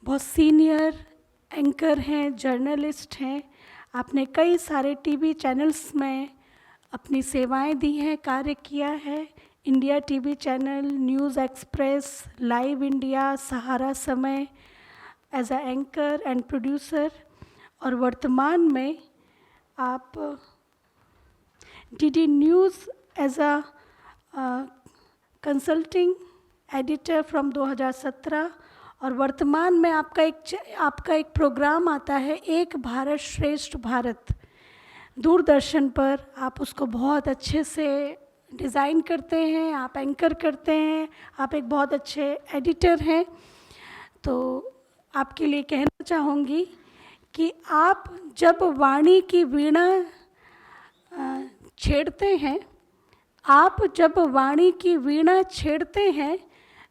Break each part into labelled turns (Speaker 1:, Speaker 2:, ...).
Speaker 1: बहुत senior anchor हैं, journalist हैं। आपने कई सारे टीवी चैनल्स में अपनी सेवाएं दी हैं, कार्य किया है। India TV channel, News Express, Live India, Sahara Samay, as a anchor and producer. और वर्तमान में आप DD News as a consulting editor from 2017। और वर्तमान में आपका एक प्रोग्राम आता है, एक भारत श्रेष्ठ भारत, दूरदर्शन पर। आप उसको बहुत अच्छे से डिज़ाइन करते हैं, आप एंकर करते हैं, आप एक बहुत अच्छे एडिटर हैं। तो आपके लिए कहना चाहूँगी कि आप जब वाणी की वीणा छेड़ते हैं, आप जब वाणी की वीणा छेड़ते हैं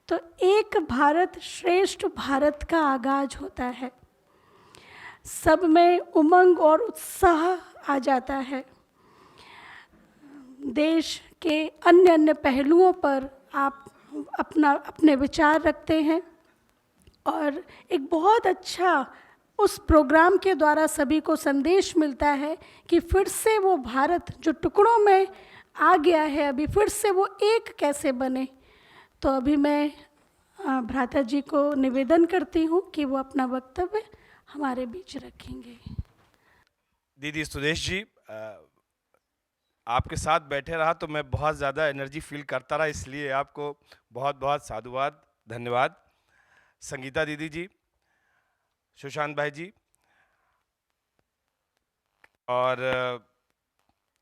Speaker 1: तो एक भारत श्रेष्ठ भारत का आगाज होता है। सब में उमंग और उत्साह आ जाता है। देश के अन्य अन्य पहलुओं पर आप अपने विचार रखते हैं और एक बहुत अच्छा उस प्रोग्राम के द्वारा सभी को संदेश मिलता है कि फिर से वो भारत जो टुकड़ों में आ गया है, अभी फिर से वो एक कैसे बने। तो अभी मैं भ्राता जी को निवेदन करती हूँ कि वो अपना वक्तव्य हमारे बीच रखेंगे।
Speaker 2: दीदी सुदेश जी, आपके साथ बैठे रहा तो मैं बहुत ज़्यादा एनर्जी फील करता रहा, इसलिए आपको बहुत बहुत साधुवाद, धन्यवाद। संगीता दीदी जी, सुशांत भाई जी, और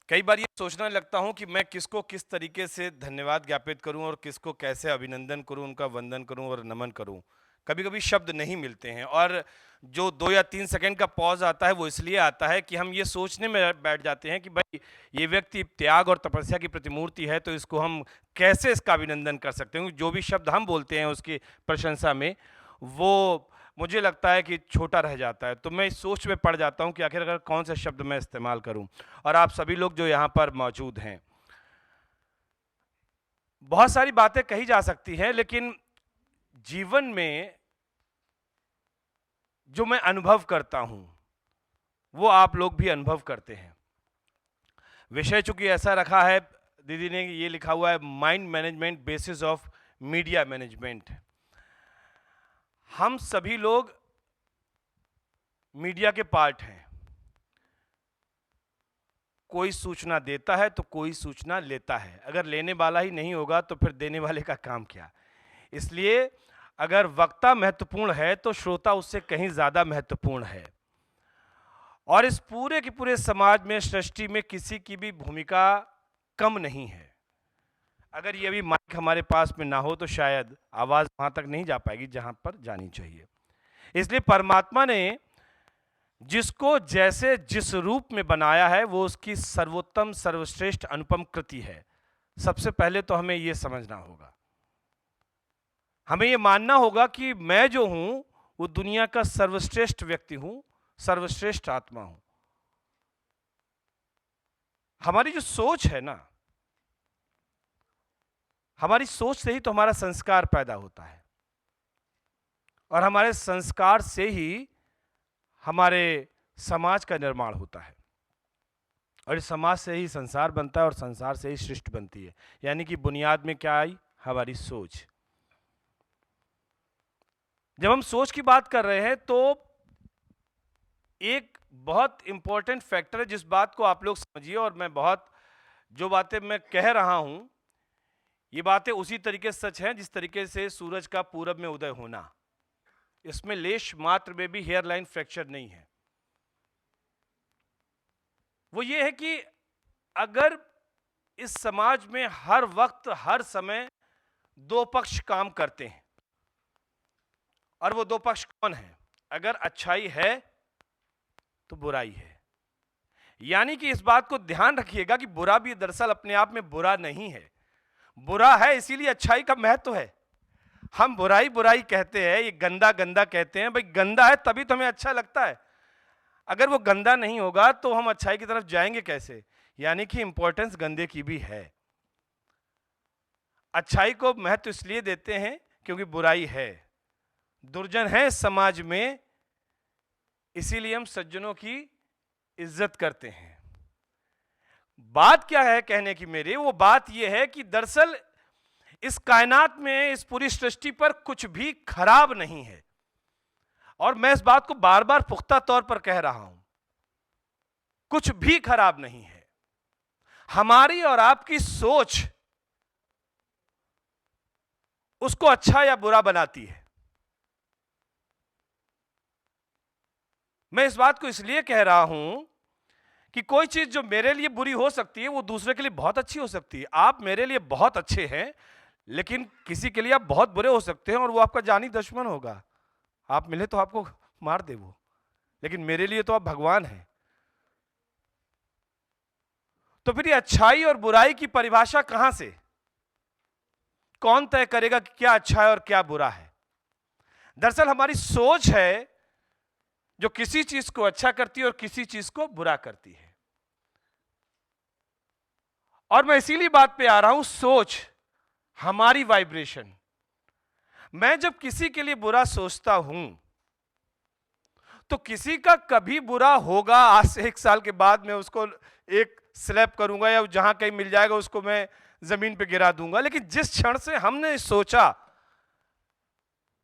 Speaker 2: कई बार ये सोचने लगता हूँ कि मैं किसको किस तरीके से धन्यवाद ज्ञापित करूँ और किसको कैसे अभिनंदन करूँ, उनका वंदन करूँ और नमन करूँ। कभी कभी शब्द नहीं मिलते हैं, और जो 2 या 3 सेकंड का पॉज आता है वो इसलिए आता है कि हम ये सोचने में बैठ जाते हैं कि भाई ये व्यक्ति त्याग और तपस्या की प्रतिमूर्ति है, तो इसको हम कैसे इसका अभिनंदन कर सकते हैं। जो भी शब्द हम बोलते हैं उसकी प्रशंसा में, वो मुझे लगता है कि छोटा रह जाता है। तो मैं इस सोच में पड़ जाता हूँ कि आखिर अगर कौन से शब्द मैं इस्तेमाल करूँ। और आप सभी लोग जो यहाँ पर मौजूद हैं, बहुत सारी बातें कही जा सकती हैं, लेकिन जीवन में जो मैं अनुभव करता हूं वो आप लोग भी अनुभव करते हैं। विषय चूंकि ऐसा रखा है, दीदी ने ये लिखा हुआ है, mind management basis of media management. हम सभी लोग मीडिया के पार्ट हैं। कोई सूचना देता है तो कोई सूचना लेता है। अगर लेने वाला ही नहीं होगा तो फिर देने वाले का काम क्या। इसलिए अगर वक्ता महत्वपूर्ण है तो श्रोता उससे कहीं ज्यादा महत्वपूर्ण है। और इस पूरे के पूरे समाज में, सृष्टि में किसी की भी भूमिका कम नहीं है। अगर ये भी माइक हमारे पास में ना हो तो शायद आवाज वहां तक नहीं जा पाएगी जहां पर जानी चाहिए। इसलिए परमात्मा ने जिसको जैसे जिस रूप में बनाया है वो उसकी सर्वोत्तम सर्वश्रेष्ठ अनुपम कृति है। सबसे पहले तो हमें यह समझना होगा, हमें यह मानना होगा कि मैं जो हूं वो दुनिया का सर्वश्रेष्ठ व्यक्ति हूं, सर्वश्रेष्ठ आत्मा हूं। हमारी जो सोच है ना, हमारी सोच से ही तो हमारा संस्कार पैदा होता है, और हमारे संस्कार से ही हमारे समाज का निर्माण होता है, और इस समाज से ही संसार बनता है, और संसार से ही सृष्टि बनती है। यानी कि बुनियाद में क्या आई? हमारी सोच। जब हम सोच की बात कर रहे हैं तो एक बहुत इंपॉर्टेंट फैक्टर है जिस बात को आप लोग समझिए, और मैं बहुत जो बातें मैं कह रहा हूं ये बातें उसी तरीके से सच हैं जिस तरीके से सूरज का पूरब में उदय होना। इसमें लेश मात्र में भी हेयर लाइन फ्रैक्चर नहीं है। वो ये है कि अगर इस समाज में हर वक्त हर समय दो पक्ष काम करते हैं, और वो दो पक्ष कौन है? अगर अच्छाई है तो बुराई है। यानी कि इस बात को ध्यान रखिएगा कि बुरा भी दरअसल अपने आप में बुरा नहीं है। बुरा है इसीलिए अच्छाई का महत्व है। हम बुराई बुराई कहते हैं, ये गंदा गंदा कहते हैं। भाई गंदा है तभी तो हमें अच्छा लगता है। अगर वो गंदा नहीं होगा तो हम अच्छाई की तरफ जाएंगे कैसे? यानी कि इंपॉर्टेंस गंदे की भी है। अच्छाई को महत्व इसलिए देते हैं क्योंकि बुराई है, दुर्जन हैं इस समाज में, इसीलिए हम सज्जनों की इज्जत करते हैं। बात क्या है कहने की मेरी, वो बात यह है कि दरअसल इस कायनात में, इस पूरी सृष्टि पर कुछ भी खराब नहीं है। और मैं इस बात को बार बार पुख्ता तौर पर कह रहा हूं, कुछ भी खराब नहीं है। हमारी और आपकी सोच उसको अच्छा या बुरा बनाती है। मैं इस बात को इसलिए कह रहा हूं कि कोई चीज जो मेरे लिए बुरी हो सकती है वो दूसरे के लिए बहुत अच्छी हो सकती है। आप मेरे लिए बहुत अच्छे हैं, लेकिन किसी के लिए आप बहुत बुरे हो सकते हैं और वो आपका जानी दुश्मन होगा। आप मिले तो आपको मार दे वो, लेकिन मेरे लिए तो आप भगवान हैं। तो फिर ये अच्छाई और बुराई की परिभाषा कहां से, कौन तय करेगा कि क्या अच्छा है और क्या बुरा है? दरअसल हमारी सोच है जो किसी चीज को अच्छा करती है और किसी चीज को बुरा करती है। और मैं इसीलिए बात पे आ रहा हूं, सोच, हमारी वाइब्रेशन। मैं जब किसी के लिए बुरा सोचता हूं तो किसी का कभी बुरा होगा, आज से 1 साल के बाद मैं उसको एक स्लैप करूंगा या जहां कहीं मिल जाएगा उसको मैं जमीन पे गिरा दूंगा। लेकिन जिस क्षण से हमने सोचा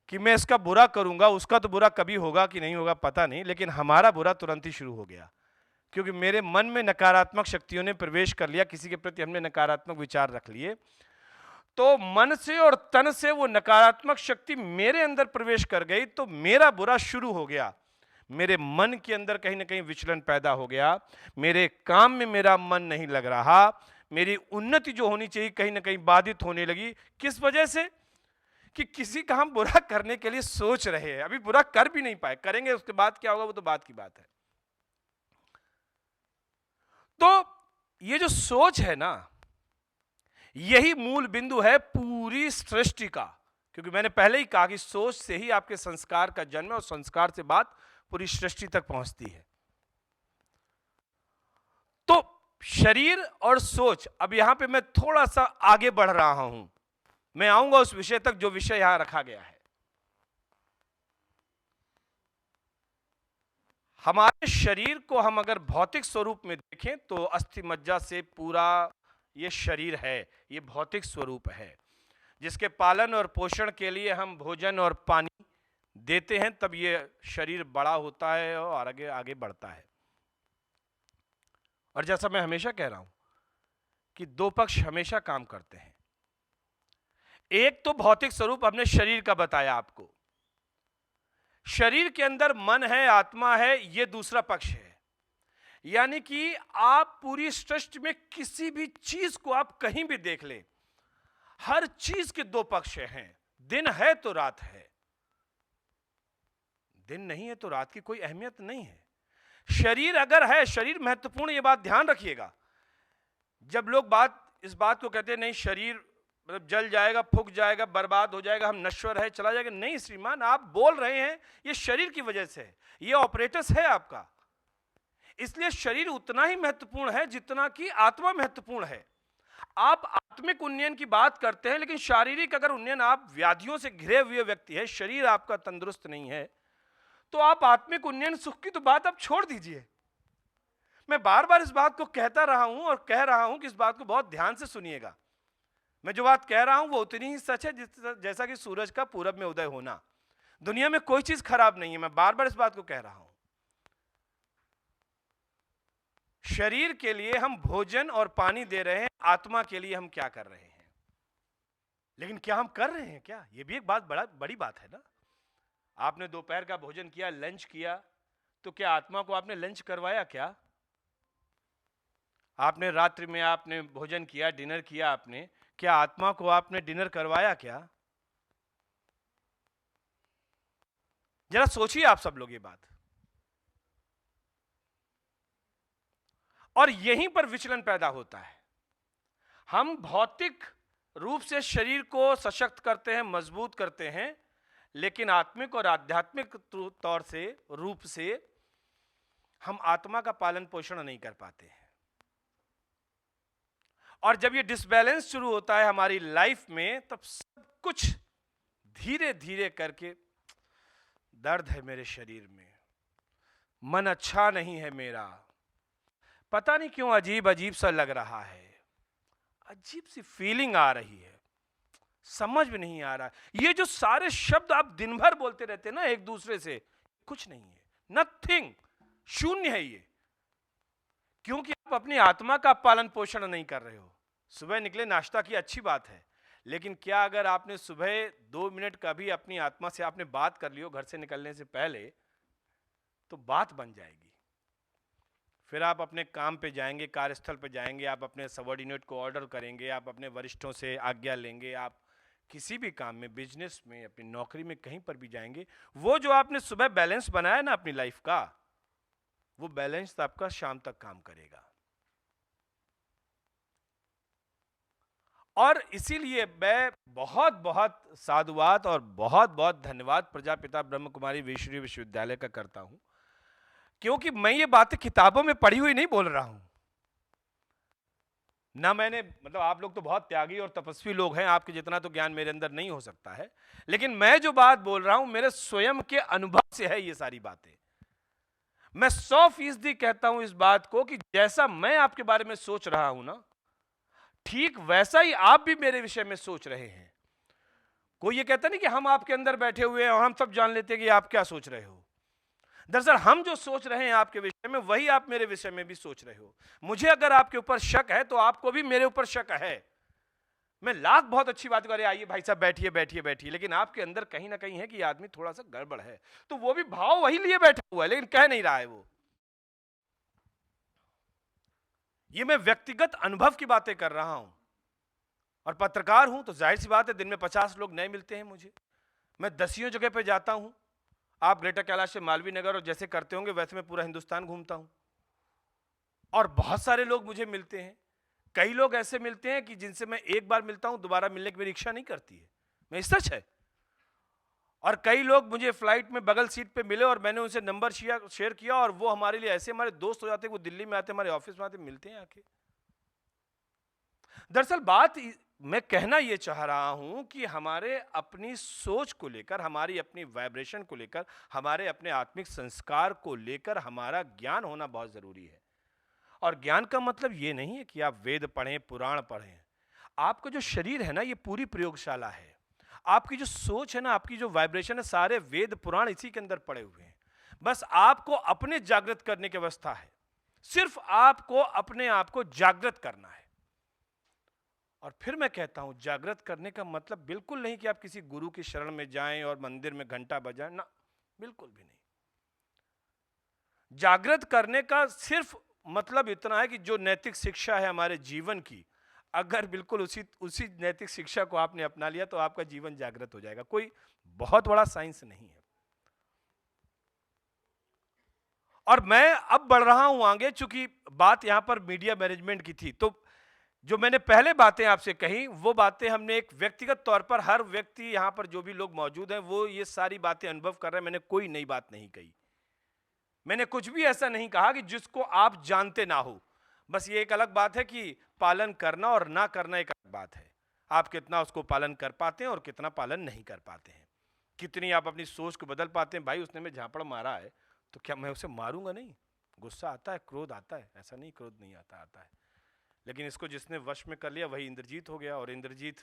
Speaker 2: कि मैं इसका बुरा करूंगा, उसका तो बुरा कभी होगा कि नहीं होगा पता नहीं, लेकिन हमारा बुरा तुरंत ही शुरू हो गया, क्योंकि मेरे मन में नकारात्मक शक्तियों ने प्रवेश कर लिया। किसी के प्रति हमने नकारात्मक विचार रख लिए, तो मन से और तन से वो नकारात्मक शक्ति मेरे अंदर प्रवेश कर गई, तो मेरा बुरा शुरू हो गया। मेरे मन के अंदर कहीं ना कहीं विचलन पैदा हो गया, मेरे काम में मेरा मन नहीं लग रहा, मेरी उन्नति जो होनी चाहिए कहीं ना कहीं बाधित होने लगी। किस वजह से? कि किसी का हम बुरा करने के लिए सोच रहे हैं, अभी बुरा कर भी नहीं पाए, करेंगे उसके बाद क्या होगा वो तो बात की बात है। तो ये जो सोच है ना, यही मूल बिंदु है पूरी सृष्टि का, क्योंकि मैंने पहले ही कहा कि सोच से ही आपके संस्कार का जन्म है और संस्कार से बात पूरी सृष्टि तक पहुंचती है। तो शरीर और सोच, अब यहां पे मैं थोड़ा सा आगे बढ़ रहा हूं, मैं आऊंगा उस विषय तक जो विषय यहां रखा गया है। हमारे शरीर को हम अगर भौतिक स्वरूप में देखें तो अस्थि मज्जा से पूरा ये शरीर है, ये भौतिक स्वरूप है, जिसके पालन और पोषण के लिए हम भोजन और पानी देते हैं, तब ये शरीर बड़ा होता है और आगे आगे बढ़ता है। और जैसा मैं हमेशा कह रहा हूं कि दो पक्ष हमेशा काम करते हैं। एक तो भौतिक स्वरूप हमने शरीर का बताया आपको, शरीर के अंदर मन है, आत्मा है, ये दूसरा पक्ष है। यानी कि आप पूरी सृष्टि में किसी भी चीज को आप कहीं भी देख लें, हर चीज के दो पक्ष हैं। दिन है तो रात है, दिन नहीं है तो रात की कोई अहमियत नहीं है। शरीर अगर है, शरीर महत्वपूर्ण, ये बात ध्यान रखिएगा। जब लोग इस बात को कहते हैं नहीं शरीर मतलब जल जाएगा, फूक जाएगा, बर्बाद हो जाएगा, हम नश्वर है, चला जाएगा, नहीं श्रीमान, आप बोल रहे हैं ये शरीर की वजह से है, ये ऑपरेटस है आपका। इसलिए शरीर उतना ही महत्वपूर्ण है जितना कि आत्मा महत्वपूर्ण है। आप आत्मिक उन्नयन की बात करते हैं, लेकिन शारीरिक अगर उन्नयन, आप व्याधियों से घिरे हुए व्यक्ति है, शरीर आपका तंदुरुस्त नहीं है, तो आप आत्मिक उन्नयन सुख की तो बात आप छोड़ दीजिए। मैं बार बार इस बात को कहता रहा हूं और कह रहा हूं कि इस बात को बहुत ध्यान से सुनिएगा। मैं जो बात कह रहा हूं वो उतनी ही सच है जैसा कि सूरज का पूरब में उदय होना। दुनिया में कोई चीज खराब नहीं है, मैं बार बार इस बात को कह रहा हूं। शरीर के लिए हम भोजन और पानी दे रहे हैं, आत्मा के लिए हम क्या कर रहे हैं? लेकिन क्या हम कर रहे हैं क्या? ये भी एक बड़ी बात है ना। आपने दोपहर का भोजन किया, लंच किया, तो क्या आत्मा को आपने लंच करवाया? क्या आपने रात्रि में आपने भोजन किया, डिनर किया आपने, क्या आत्मा को आपने डिनर करवाया? क्या जरा सोचिए आप सब लोग ये बात। और यहीं पर विचलन पैदा होता है। हम भौतिक रूप से शरीर को सशक्त करते हैं, मजबूत करते हैं, लेकिन आत्मिक और आध्यात्मिक तौर से, रूप से हम आत्मा का पालन पोषण नहीं कर पाते हैं। और जब ये डिसबैलेंस शुरू होता है हमारी लाइफ में, तब सब कुछ धीरे धीरे करके दर्द है मेरे शरीर में, मन अच्छा नहीं है मेरा, पता नहीं क्यों अजीब अजीब सा लग रहा है, अजीब सी फीलिंग आ रही है, समझ में नहीं आ रहा। ये जो सारे शब्द आप दिन भर बोलते रहते हैं ना एक दूसरे से, कुछ नहीं है, नथिंग, शून्य है ये, क्योंकि आप अपनी आत्मा का पालन पोषण नहीं कर रहे हो। सुबह निकले, नाश्ता की, अच्छी बात है, लेकिन क्या अगर आपने सुबह 2 मिनट का भी अपनी आत्मा से आपने बात कर लियो घर से निकलने से पहले, तो बात बन जाएगी। फिर आप अपने काम पे जाएंगे, कार्यस्थल पे जाएंगे, आप अपने सबऑर्डिनेट को ऑर्डर करेंगे, आप अपने वरिष्ठों से आज्ञा लेंगे, आप किसी भी काम में, बिजनेस में, अपनी नौकरी में, कहीं पर भी जाएंगे, वो जो आपने सुबह बैलेंस बनाया ना अपनी लाइफ का, वो बैलेंस आपका शाम तक काम करेगा। और इसीलिए मैं बहुत बहुत साधुवाद और बहुत बहुत धन्यवाद प्रजापिता ब्रह्म कुमारी वैष्णवी विश्वविद्यालय का करता हूं, क्योंकि मैं ये बातें किताबों में पढ़ी हुई नहीं बोल रहा हूं ना, मैंने, मतलब आप लोग तो बहुत त्यागी और तपस्वी लोग हैं, आपके जितना तो ज्ञान मेरे अंदर नहीं हो सकता है, लेकिन मैं जो बात बोल रहा हूं मेरे स्वयं के अनुभव से है ये सारी बातें। मैं 100% कहता हूं इस बात को कि जैसा मैं आपके बारे में सोच रहा हूं ना, ठीक वैसा ही आप भी मेरे विषय में सोच रहे हैं। कोई ये कहता नहीं कि हम आपके अंदर बैठे हुए हैं और हम सब जान लेते हैं कि आप क्या सोच रहे हो। दरअसल हम जो सोच रहे हैं आपके विषय में, वही आप मेरे विषय में भी सोच रहे हो। मुझे अगर आपके ऊपर शक है तो आपको भी मेरे ऊपर शक है। मैं लाख बहुत अच्छी बात कर, आइए भाई साहब बैठिए बैठिए बैठिए, लेकिन आपके अंदर कहीं ना कहीं है कि आदमी थोड़ा सा गड़बड़ है, तो वो भी भाव वही लिए बैठा हुआ है, लेकिन कह नहीं रहा है वो। ये मैं व्यक्तिगत अनुभव की बातें कर रहा हूं, और पत्रकार हूं तो जाहिर सी बात है दिन में 50 लोग नए मिलते हैं मुझे। मैं दसियों जगह पे जाता हूं, आप ग्रेटर कैलाश से मालवीय नगर और जैसे करते होंगे वैसे मैं पूरा हिंदुस्तान घूमता हूं, और बहुत सारे लोग मुझे मिलते हैं। कई लोग ऐसे मिलते हैं कि जिनसे मैं एक बार मिलता हूं, दोबारा मिलने की मेरी इच्छा नहीं करती है, मैं सच है। और कई लोग मुझे फ्लाइट में बगल सीट पे मिले और मैंने उनसे नंबर शेयर किया, और वो हमारे लिए ऐसे हमारे दोस्त हो जाते हैं, वो दिल्ली में आते हैं, हमारे ऑफिस में आते, मिलते हैं आके। दरअसल बात मैं कहना यह चाह रहा हूं कि हमारे अपनी सोच को लेकर, हमारी अपनी वाइब्रेशन को लेकर, हमारे अपने आत्मिक संस्कार को लेकर हमारा ज्ञान होना बहुत जरूरी है। और ज्ञान का मतलब यह नहीं है कि आप वेद पढ़ें, पुराण पढ़ें। आपका जो शरीर है ना, ये पूरी प्रयोगशाला है। आपकी जो सोच है ना, आपकी जो वाइब्रेशन है, सारे वेद पुराण इसी के अंदर पड़े हुए हैं। बस आपको अपने जागृत करने की अवस्था है, सिर्फ आपको अपने आप को जागृत करना है। और फिर मैं कहता हूं, जागृत करने का मतलब बिल्कुल नहीं कि आप किसी गुरु की शरण में जाएं और मंदिर में घंटा बजाएं, ना, बिल्कुल भी नहीं। जागृत करने का सिर्फ मतलब इतना है कि जो नैतिक शिक्षा है हमारे जीवन की, अगर बिल्कुल उसी नैतिक शिक्षा को आपने अपना लिया तो आपका जीवन जागृत हो जाएगा। कोई बहुत बड़ा साइंस नहीं है। और मैं अब बढ़ रहा हूं आगे, चूंकि बात यहां पर मीडिया मैनेजमेंट की थी, तो जो मैंने पहले बातें आपसे कही, वो बातें हमने एक व्यक्तिगत तौर पर, हर व्यक्ति यहां पर जो भी लोग मौजूद हैं वो ये सारी बातें अनुभव कर रहे हैं। मैंने कोई नई बात नहीं कही, मैंने कुछ भी ऐसा नहीं कहा कि जिसको आप जानते ना हो। बस ये एक अलग बात है कि पालन करना और ना करना एक अलग बात है। आप कितना उसको पालन कर पाते हैं और कितना पालन नहीं कर पाते हैं, कितनी आप अपनी सोच को बदल पाते हैं। भाई उसने मैं झापड़ मारा है तो क्या मैं उसे मारूंगा नहीं? गुस्सा आता है, क्रोध आता है, ऐसा नहीं क्रोध नहीं आता, आता है। लेकिन इसको जिसने वश में कर लिया वही इंद्रजीत हो गया, और इंद्रजीत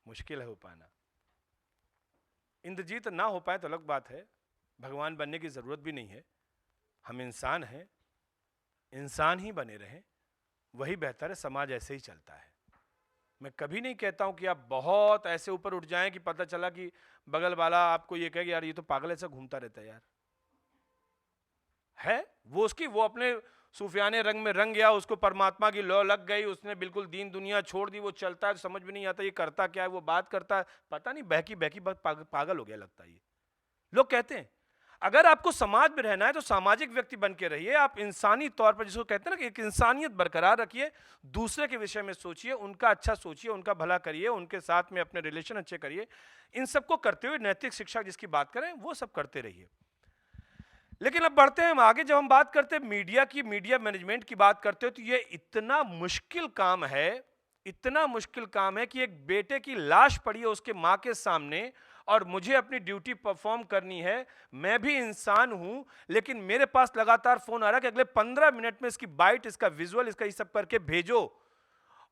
Speaker 2: मुश्किल है हो पाना। इंद्रजीत ना हो पाए तो अलग बात है, भगवान बनने की जरूरत भी नहीं है। हम इंसान हैं, इंसान ही बने रहें, वही बेहतर है। समाज ऐसे ही चलता है। मैं कभी नहीं कहता हूं कि आप बहुत ऐसे ऊपर उठ जाएं कि पता चला कि बगल वाला आपको ये कहे कि यार ये तो पागल ऐसा घूमता रहता है। यार है वो वो अपने सूफियाने रंग में रंग गया, उसको परमात्मा की लौ लग गई, उसने बिल्कुल दीन दुनिया छोड़ दी, वो चलता है तो समझ में नहीं आता ये करता क्या है, वो बात करता है, पता नहीं बहकी बहकी पागल हो गया लगता है ये। लोग कहते हैं अगर आपको समाज में रहना है तो सामाजिक व्यक्ति बन के रहिए, आप इंसानी तौर पर, जिसको कहते हैं ना कि एक इंसानियत बरकरार रखिए, दूसरे के विषय में सोचिए, उनका अच्छा सोचिए, उनका भला करिए, उनके साथ में अपने रिलेशन अच्छे करिए। इन सबको करते हुए नैतिक शिक्षा जिसकी बात करें वो सब करते रहिए। लेकिन अब बढ़ते हैं हम आगे। जब हम बात करते हैं मीडिया की, मीडिया मैनेजमेंट की बात करते हो, तो ये इतना मुश्किल काम है, इतना मुश्किल काम है कि एक बेटे की लाश पड़ी है उसके मां के सामने, और मुझे अपनी ड्यूटी परफॉर्म करनी है। मैं भी इंसान हूं, लेकिन मेरे पास लगातार फोन आ रहा है कि अगले 15 मिनट में इसकी बाइट, इसका विजुअल, इसका ये सब करके भेजो।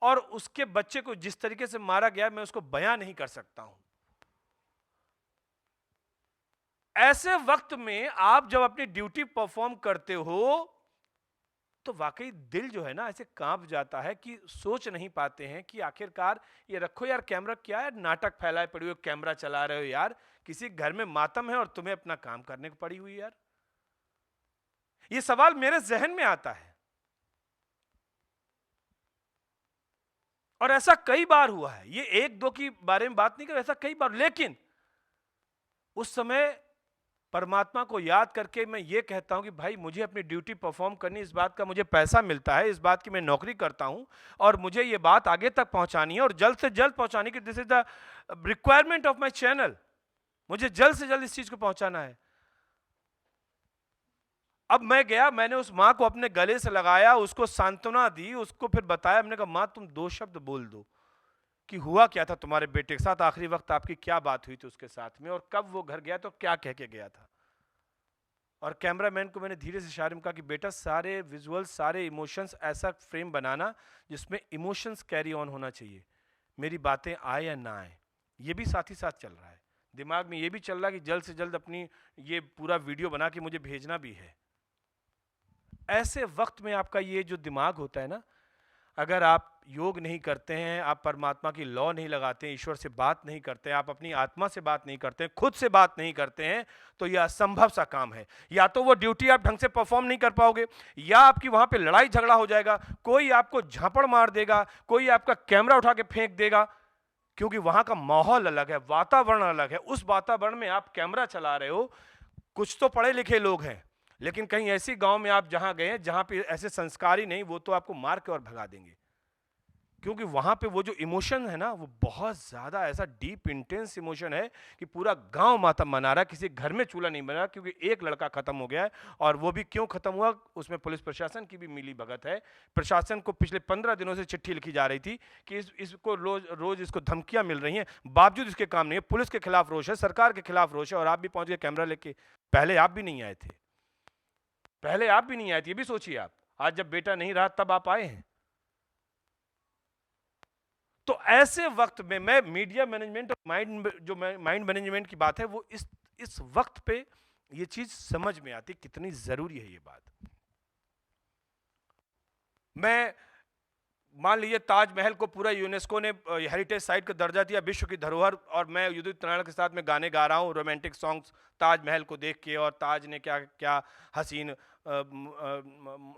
Speaker 2: और उसके बच्चे को जिस तरीके से मारा गया मैं उसको बयां नहीं कर सकता हूं। ऐसे वक्त में आप जब अपनी ड्यूटी परफॉर्म करते हो तो वाकई दिल जो है ना ऐसे कांप जाता है कि सोच नहीं पाते हैं कि आखिरकार ये रखो यार कैमरा, क्या है नाटक फैलाए पड़ी हो, कैमरा चला रहे हो यार, किसी घर में मातम है और तुम्हें अपना काम करने को पड़ी हुई यार। ये सवाल मेरे जहन में आता है और ऐसा कई बार हुआ है। ये एक दो की बारे में बात नहीं कर, ऐसा कई बार। लेकिन उस समय परमात्मा को याद करके मैं ये कहता हूं कि भाई मुझे अपनी ड्यूटी परफॉर्म करनी, इस बात का मुझे पैसा मिलता है, इस बात की मैं नौकरी करता हूं और मुझे ये बात आगे तक पहुंचानी है और जल्द से जल्द पहुंचानी कि this is the requirement of my channel. मुझे जल्द से जल्द इस चीज को पहुंचाना है। अब मैं गया, मैंने उस मां को अपने गले से लगाया, उसको सांत्वना दी, उसको फिर बताया। मैंने कहा मां तुम 2 शब्द बोल दो कि हुआ क्या था तुम्हारे बेटे के साथ, आखिरी वक्त आपकी क्या बात हुई थी उसके साथ में, और कब वो घर गया तो क्या कह के गया था। और कैमरामैन को मैंने धीरे से इशारे में कहा कि बेटा सारे विजुअल्स, सारे इमोशंस ऐसा फ्रेम बनाना जिसमें इमोशंस कैरी ऑन होना चाहिए, मेरी बातें आए या ना आए। ये भी साथ ही साथ चल रहा है, दिमाग में ये भी चल रहा है कि जल्द से जल्द अपनी ये पूरा वीडियो बना के मुझे भेजना भी है। ऐसे वक्त में आपका ये जो दिमाग होता है ना, अगर आप योग नहीं करते हैं, आप परमात्मा की लॉ नहीं लगाते हैं, ईश्वर से बात नहीं करते हैं, आप अपनी आत्मा से बात नहीं करते हैं, खुद से बात नहीं करते हैं, तो यह असंभव सा काम है। या तो वो ड्यूटी आप ढंग से परफॉर्म नहीं कर पाओगे, या आपकी वहां पे लड़ाई झगड़ा हो जाएगा, कोई आपको झापड़ मार देगा, कोई आपका कैमरा उठा के फेंक देगा, क्योंकि वहां का माहौल अलग है, वातावरण अलग है। उस वातावरण में आप कैमरा चला रहे हो। कुछ तो पढ़े लिखे लोग हैं, लेकिन कहीं ऐसी गांव में आप जहां गए जहां पे ऐसे संस्कार ही नहीं, वो तो आपको मार के और भगा देंगे, क्योंकि वहां पे वो जो इमोशन है ना, वो बहुत ज्यादा ऐसा डीप इंटेंस इमोशन है कि पूरा गांव मातम मना रहा है। किसी घर में चूल्हा नहीं बना, क्योंकि एक लड़का खत्म हो गया है। और वो भी क्यों खत्म हुआ, उसमें पुलिस प्रशासन की भी मिली भगत है। प्रशासन को पिछले 15 दिनों से चिट्ठी लिखी जा रही थी कि इसको रोज इसको धमकियां मिल रही हैं, बावजूद इसके काम नहीं है। पुलिस के खिलाफ रोष है, सरकार के खिलाफ रोष है, और आप भी पहुंच गए कैमरा लेके। पहले आप भी नहीं आए थे, पहले आप भी नहीं आए थे, ये भी सोचिए आप। आज जब बेटा नहीं रहा तब आप आए हैं। तो ऐसे वक्त में मैं मीडिया मैनेजमेंट और माइंड मैनेजमेंट की बात है, वो इस वक्त पे ये चीज समझ में आती कितनी जरूरी है ये बात। मैं मान लीजिए ताजमहल को पूरा यूनेस्को ने हेरिटेज साइट का दर्जा दिया, विश्व की धरोहर, और मैं उदित नारायण के साथ में गाने गा रहा हूँ रोमांटिक सॉन्ग्स ताजमहल को देख के, और ताज ने क्या क्या हसीन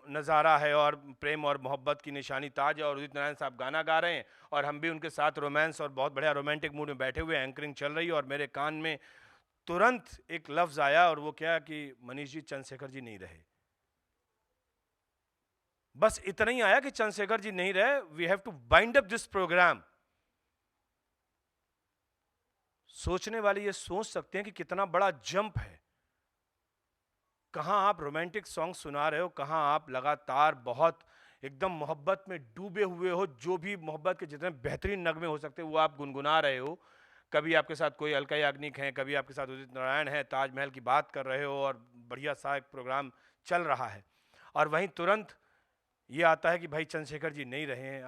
Speaker 2: नज़ारा है, और प्रेम और मोहब्बत की निशानी ताज है, और उदित नारायण साहब गाना गा रहे हैं और हम भी उनके साथ रोमांस और बहुत बढ़िया रोमांटिक मूड में बैठे हुए, एंकरिंग चल रही है। और मेरे कान में तुरंत एक लफ्ज़ आया, और वो क्या कि मनीष जी, चंद्रशेखर जी नहीं रहे। बस इतना ही आया कि चंद्रशेखर जी नहीं रहे, we have to bind up this programme. सोचने वाले ये सोच सकते हैं कि कितना बड़ा जंप है। कहां आप रोमांटिक सॉन्ग सुना रहे हो, कहां आप लगातार बहुत एकदम मोहब्बत में डूबे हुए हो, जो भी मोहब्बत के जितने बेहतरीन नगमे हो सकते हैं वो आप गुनगुना रहे हो। कभी आपके साथ कोई अलका याग्निक है, कभी आपके साथ उदित नारायण है, ताजमहल की बात कर रहे हो, और बढ़िया सा एक प्रोग्राम चल रहा है। और वहीं तुरंत ये आता है कि भाई चंद्रशेखर जी नहीं रहे हैं।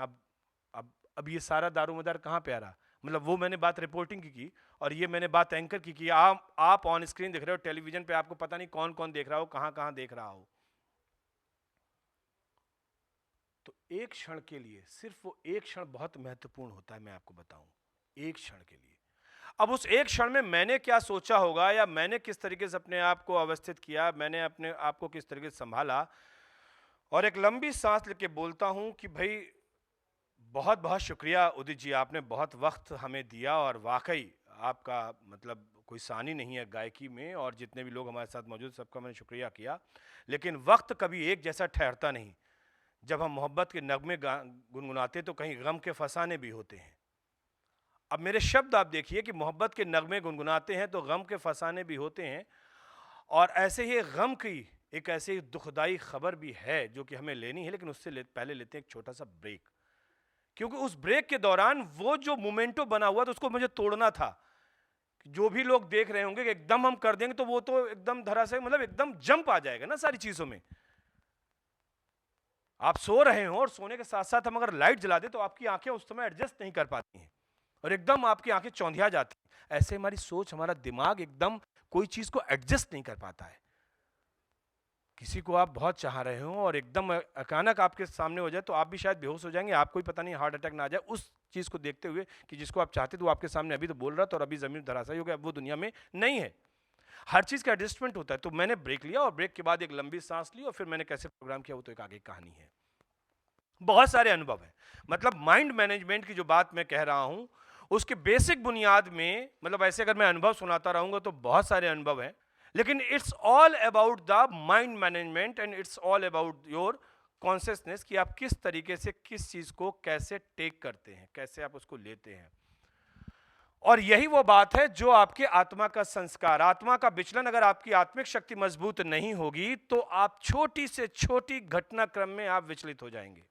Speaker 2: अब ये सारा दारोमदार कहाँ पे आ रहा? मतलब वो मैंने बात रिपोर्टिंग की और ये मैंने बात एंकर की कि आप ऑन स्क्रीन देख रहे हो, टेलीविजन पे आपको पता नहीं कौन कौन देख रहा हो, कहाँ कहाँ देख रहा हो। तो एक क्षण के लिए, सिर्फ वो एक क्षण बहुत महत्वपूर्ण होता है। मैं आपको बताऊं, एक क्षण के लिए। अब उस एक क्षण में मैंने क्या सोचा होगा, या मैंने किस तरीके से अपने आप को अवस्थित किया, मैंने अपने आप को किस तरीके से संभाला। और एक लंबी सांस लेके बोलता हूं कि भाई बहुत बहुत शुक्रिया उदित जी, आपने बहुत वक्त हमें दिया, और वाकई आपका मतलब कोई सानी नहीं है गायकी में, और जितने भी लोग हमारे साथ मौजूद सबका मैंने शुक्रिया किया। लेकिन वक्त कभी एक जैसा ठहरता नहीं। जब हम मोहब्बत के नगमे गुनगुनाते तो कहीं गम के फसाने भी होते हैं। अब मेरे शब्द आप देखिए कि मोहब्बत के नगमे गुनगुनाते हैं तो गम के फसाने भी होते हैं। और ऐसे ही गम की एक ऐसी दुखदाई खबर भी है जो कि हमें लेनी है, लेकिन उससे पहले लेते हैं एक छोटा सा ब्रेक। क्योंकि उस ब्रेक के दौरान वो जो मोमेंटो बना हुआ था उसको मुझे तोड़ना था। जो भी लोग देख रहे होंगे कि एकदम हम कर देंगे तो वो तो एकदम धराशायी, मतलब एकदम जंप आ जाएगा ना सारी चीजों में। आप सो रहे हो और सोने के साथ साथ हम अगर लाइट जला दें तो आपकी आंखें उस समय एडजस्ट नहीं कर पाती हैं और एकदम आपकी आंखें चौंधिया जाती हैं। ऐसे हमारी सोच, हमारा दिमाग एकदम कोई चीज को एडजस्ट नहीं कर पाता है। किसी को आप बहुत चाह रहे हो और एकदम अचानक आपके सामने हो जाए तो आप भी शायद बेहोश हो जाएंगे, आपको ही पता नहीं हार्ट अटैक ना आ जाए उस चीज को देखते हुए कि जिसको आप चाहते थे वो आपके सामने अभी तो बोल रहा था और अभी जमीन धराशायी हो गया, अब वो दुनिया में नहीं है। हर चीज का एडजस्टमेंट होता है। तो मैंने ब्रेक लिया और ब्रेक के बाद एक लंबी सांस ली और फिर मैंने कैसे प्रोग्राम किया वो तो एक आगे कहानी है। बहुत सारे अनुभव हैं। मतलब माइंड मैनेजमेंट की जो बात मैं कह रहा हूं उसके बेसिक बुनियाद में, मतलब ऐसे अगर मैं अनुभव सुनाता रहूंगा तो बहुत सारे अनुभव हैं, लेकिन it's all about the mind management and it's all about your consciousness कि आप किस तरीके से किस चीज को कैसे टेक करते हैं, कैसे आप उसको लेते हैं। और यही वो बात है जो आपके आत्मा का संस्कार, आत्मा का विचलन, अगर आपकी आत्मिक शक्ति मजबूत नहीं होगी तो आप छोटी से छोटी घटनाक्रम में आप विचलित हो जाएंगे।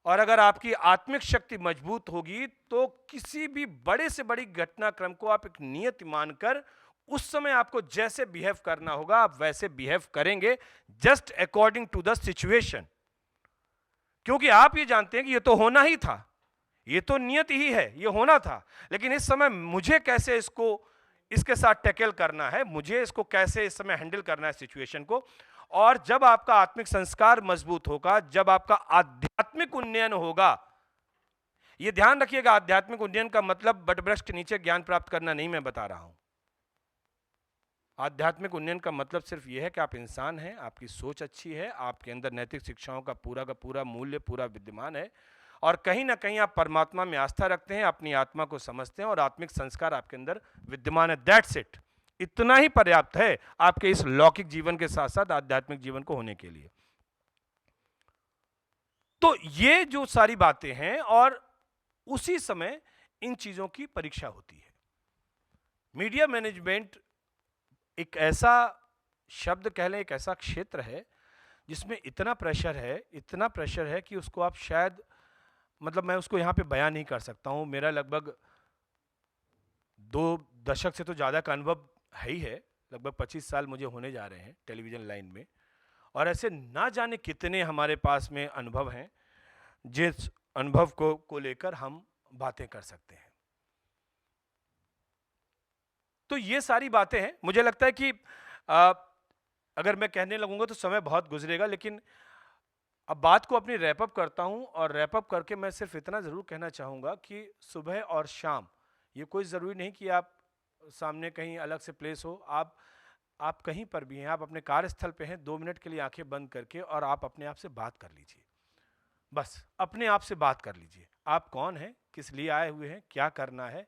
Speaker 2: और अगर आपकी आत्मिक शक्ति मजबूत होगी तो किसी भी बड़े से बड़ी घटनाक्रम को आप एक नियत मानकर उस समय आपको जैसे बिहेव करना होगा आप वैसे बिहेव करेंगे, just according to the situation. क्योंकि आप ये जानते हैं कि ये तो होना ही था, ये तो नियत ही है, ये होना था, लेकिन इस समय मुझे कैसे इसके साथ टैकल करना है, मुझे इसको कैसे इस समय हैंडल करना है सिचुएशन को। और जब आपका आत्मिक संस्कार मजबूत होगा, जब आपका आध्यात्मिक उन्नयन होगा, यह ध्यान रखिएगा, आध्यात्मिक उन्नयन का मतलब वटवृक्ष के नीचे ज्ञान प्राप्त करना नहीं मैं बता रहा हूं। आध्यात्मिक उन्नयन का मतलब सिर्फ यह है कि आप इंसान हैं, आपकी सोच अच्छी है, आपके अंदर नैतिक शिक्षाओं का पूरा मूल्य पूरा विद्यमान है और कहीं ना कहीं आप परमात्मा में आस्था रखते हैं, अपनी आत्मा को समझते हैं और आत्मिक संस्कार आपके अंदर विद्यमान है। That's it. इतना ही पर्याप्त है आपके इस लौकिक जीवन के साथ साथ आध्यात्मिक जीवन को होने के लिए। तो ये जो सारी बातें हैं और उसी समय इन चीजों की परीक्षा होती है। मीडिया मैनेजमेंट एक ऐसा शब्द कह लें, एक ऐसा क्षेत्र है जिसमें इतना प्रेशर है कि उसको आप शायद, मतलब मैं उसको यहां पे बयान नहीं कर सकता हूं। मेरा लगभग 2 दशक से तो ज़्यादा का अनुभव है ही है, लगभग 25 साल मुझे होने जा रहे हैं टेलीविज़न लाइन में, और ऐसे ना जाने कितने हमारे पास में अनुभव हैं जिस अनुभव को लेकर हम बातें कर सकते हैं। तो ये सारी बातें हैं। मुझे लगता है कि अगर मैं कहने लगूंगा तो समय बहुत गुजरेगा, लेकिन अब बात को अपनी रैपअप करता हूं और रैपअप करके मैं सिर्फ इतना ज़रूर कहना चाहूँगा कि सुबह और शाम, ये कोई ज़रूरी नहीं कि आप सामने कहीं अलग से प्लेस हो, आप कहीं पर भी हैं, आप अपने कार्यस्थल पे हैं, 2 मिनट के लिए आंखें बंद करके और आप अपने आप से बात कर लीजिए। बस अपने आप से बात कर लीजिए, आप कौन हैं, किस लिए आए हुए हैं, क्या करना है।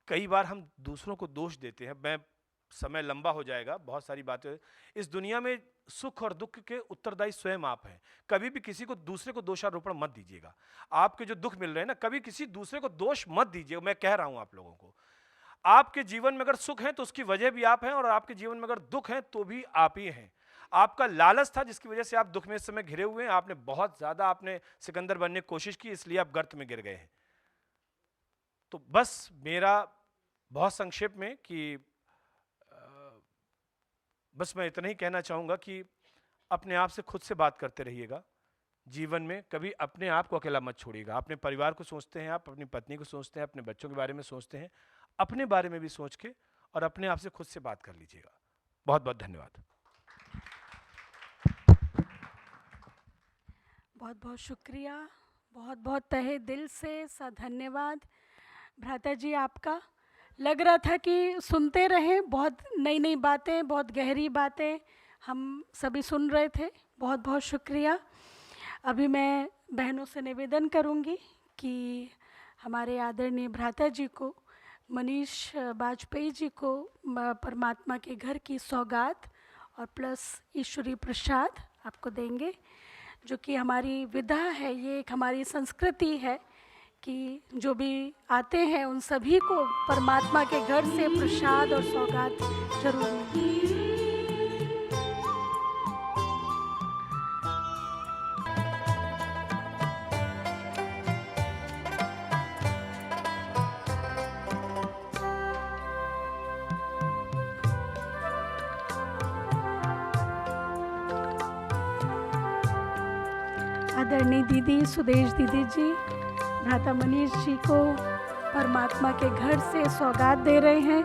Speaker 2: कई बार हम दूसरों को दोष देते हैं, मैं समय लंबा हो जाएगा, बहुत सारी बातें। इस दुनिया में सुख और दुख के उत्तरदायी स्वयं आप हैं। कभी भी किसी को दूसरे को दोषारोपण मत दीजिएगा। आपके जो दुख मिल रहे हैं ना, कभी किसी दूसरे को दोष मत दीजिएगा। मैं कह रहा हूं आप लोगों को, आपके जीवन में अगर सुख है तो उसकी वजह भी आप हैं, और आपके जीवन में अगर दुख है तो भी आप ही हैं। आपका लालच था जिसकी वजह से आप दुख में इस समय घिरे हुए हैं, आपने बहुत ज्यादा आपने सिकंदर बनने की कोशिश की, इसलिए आप गर्त में गिर गए हैं। तो बस मेरा बहुत संक्षेप में कि बस मैं इतना ही कहना चाहूँगा कि अपने आप से खुद से बात करते रहिएगा। जीवन में कभी अपने आप को अकेला मत छोड़िएगा। अपने परिवार को सोचते हैं, आप अपनी पत्नी को सोचते हैं, अपने बच्चों के बारे में सोचते हैं, अपने बारे में भी सोच के और अपने आप से खुद से बात कर लीजिएगा। बहुत बहुत धन्यवाद।
Speaker 1: बहुत बहुत शुक्रिया, बहुत बहुत तहे दिल से धन्यवाद भ्राता जी आपका। लग रहा था कि सुनते रहें, बहुत नई नई बातें, बहुत गहरी बातें हम सभी सुन रहे थे। बहुत बहुत शुक्रिया। अभी मैं बहनों से निवेदन करूंगी कि हमारे आदरणीय भ्राता जी को, मनीष वाजपेयी जी को परमात्मा के घर की सौगात और प्लस ईश्वरीय प्रसाद आपको देंगे, जो कि हमारी विधा है, ये एक हमारी संस्कृति है कि जो भी आते हैं उन सभी को परमात्मा के घर से प्रसाद और सौगात जरूर मिलती है। आदरणीय दीदी सुदेश दीदी जी भ्राता मनीष जी को परमात्मा के घर से सौगात दे रहे हैं।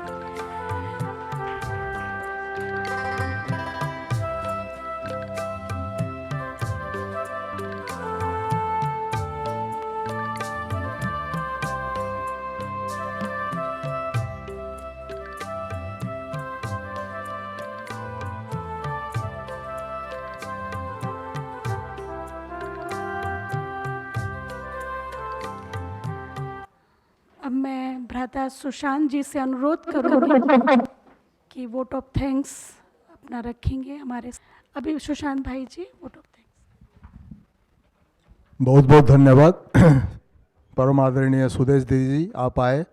Speaker 1: अब मैं भ्राता सुशांत जी से अनुरोध करूँगी कि वोट ऑफ थैंक्स अपना रखेंगे हमारे। अभी सुशांत भाई जी वोट ऑफ थैंक्स।
Speaker 3: बहुत बहुत धन्यवाद। परम आदरणीय सुदेश दीदी जी, आप आए,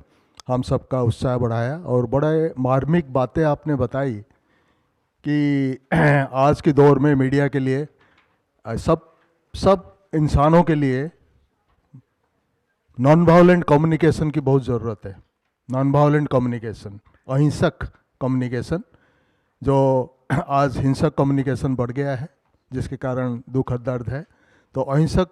Speaker 3: हम सबका उत्साह बढ़ाया और बड़े मार्मिक बातें आपने बताई कि आज के दौर में मीडिया के लिए सब इंसानों के लिए नॉन वायलेंट कम्युनिकेशन की बहुत ज़रूरत है। नॉन वायलेंट कम्युनिकेशन, अहिंसक कम्युनिकेशन, जो आज हिंसक कम्युनिकेशन बढ़ गया है जिसके कारण दुखद दर्द है। तो अहिंसक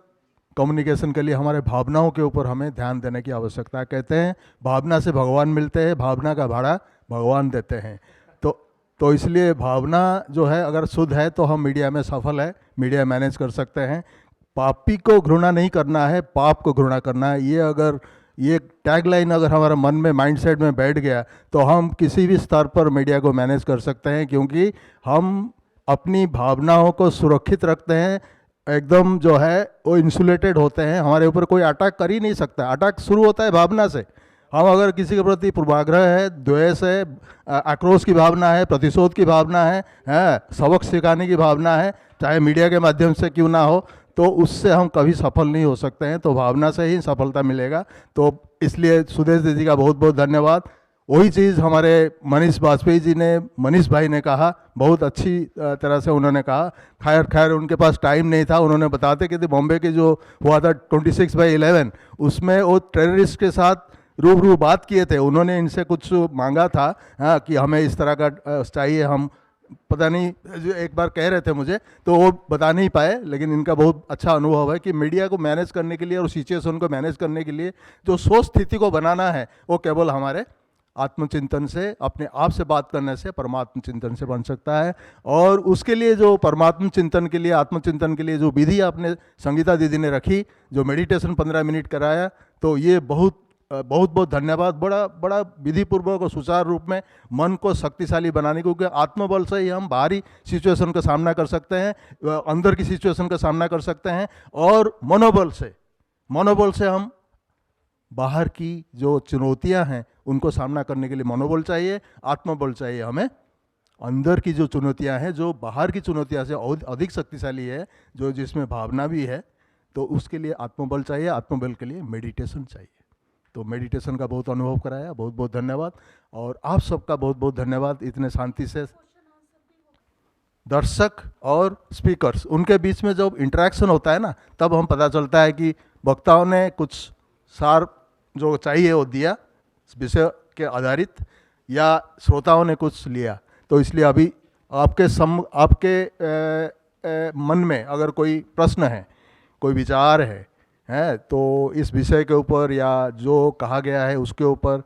Speaker 3: कम्युनिकेशन के लिए हमारे भावनाओं के ऊपर हमें ध्यान देने की आवश्यकता है। कहते हैं भावना से भगवान मिलते हैं, भावना का भाड़ा भगवान देते हैं। तो इसलिए भावना जो है अगर शुद्ध है तो हम मीडिया में सफल है, मीडिया मैनेज कर सकते हैं। पापी को घृणा नहीं करना है, पाप को घृणा करना है। ये टैगलाइन अगर हमारे मन में, माइंडसेट में बैठ गया तो हम किसी भी स्तर पर मीडिया को मैनेज कर सकते हैं, क्योंकि हम अपनी भावनाओं को सुरक्षित रखते हैं। एकदम जो है वो इंसुलेटेड होते हैं, हमारे ऊपर कोई अटैक कर ही नहीं सकता। अटैक शुरू होता है भावना से। हम अगर किसी के प्रति पूर्वाग्रह है, द्वेष है, आक्रोश की भावना है, प्रतिशोध की भावना है, सबक सिखाने की भावना है, चाहे मीडिया के माध्यम से क्यों ना हो, तो उससे हम कभी सफल नहीं हो सकते हैं। तो भावना से ही सफलता मिलेगा। तो इसलिए सुदेश दीदी का बहुत बहुत धन्यवाद। वही चीज़ हमारे मनीष बाजपेयी जी ने, मनीष भाई ने कहा, बहुत अच्छी तरह से उन्होंने कहा। खैर उनके पास टाइम नहीं था, उन्होंने बताते कि बॉम्बे के जो हुआ था 26/11, उसमें वो टेररिस्ट के साथ रूबरू बात किए थे। उन्होंने इनसे कुछ मांगा था कि हमें इस तरह का चाहिए, हम पता नहीं जो एक बार कह रहे थे मुझे, तो वो बता नहीं पाए। लेकिन इनका बहुत अच्छा अनुभव है कि मीडिया को मैनेज करने के लिए और सिचुएशन को मैनेज करने के लिए जो सोच स्थिति को बनाना है वो केवल हमारे आत्मचिंतन से, अपने आप से बात करने से, परमात्म चिंतन से बन सकता है। और उसके लिए जो परमात्म चिंतन के लिए, आत्मचिंतन के लिए जो विधि आपने संगीता दीदी ने रखी, जो मेडिटेशन 15 मिनट कराया, तो ये बहुत बहुत धन्यवाद। बड़ा विधिपूर्वक और सुचारू रूप में मन को शक्तिशाली बनाने, क्योंकि आत्मबल से ही हम बाहरी सिचुएशन का सामना कर सकते हैं, अंदर की सिचुएशन का सामना कर सकते हैं। और मनोबल से हम बाहर की जो चुनौतियां हैं उनको सामना करने के लिए मनोबल चाहिए, आत्मबल चाहिए हमें। अंदर की जो चुनौतियां हैं, जो बाहर की चुनौतियां से अधिक शक्तिशाली है, जो जिसमें भावना भी है, तो उसके लिए आत्मबल चाहिए। आत्मबल के लिए मेडिटेशन चाहिए। तो मेडिटेशन का बहुत अनुभव कराया, बहुत बहुत धन्यवाद। और आप सबका बहुत बहुत धन्यवाद। इतने शांति से दर्शक और स्पीकर्स, उनके बीच में जब इंटरेक्शन होता है ना, तब हम पता चलता है कि वक्ताओं ने कुछ सार जो चाहिए वो दिया विषय के आधारित, या श्रोताओं ने कुछ लिया। तो इसलिए अभी आपके मन में अगर कोई प्रश्न है, कोई विचार है तो इस विषय के ऊपर या जो कहा गया है उसके ऊपर,